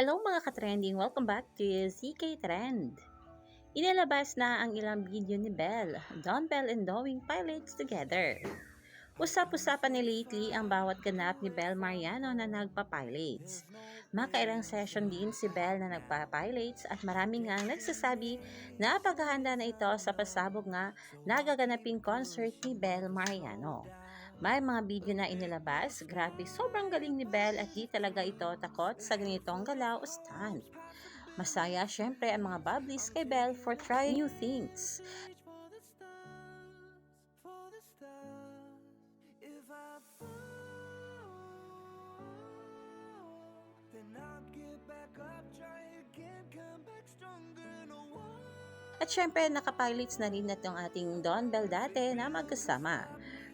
Hello mga ka-trending! Welcome back to CK Trend. Inilabas na ang ilang video ni Belle, Don Bell and Knowing pilots together. Usap-usapan ni lately ang bawat ganap ni Belle Mariano na nagpa-pilots. Makailang session din si Belle na nagpa-pilots at marami nga nagsasabi na paghahanda na ito sa pasabog nga nagaganaping concert ni Belle Mariano. May mga video na inilabas, grabe sobrang galing ni Belle at di talaga ito takot sa ganitong galaw o stunt. Masaya syempre ang mga bubblies kay Belle for trying new things. If I fall, then I'll get back up, try again, come back stronger, no one. At syempre nakapilots na rin itong ating Don Bell dati na magkasama.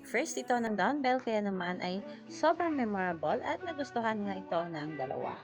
First ito ng Don Bell kaya naman ay sobrang memorable at nagustuhan nga ito ng dalawa.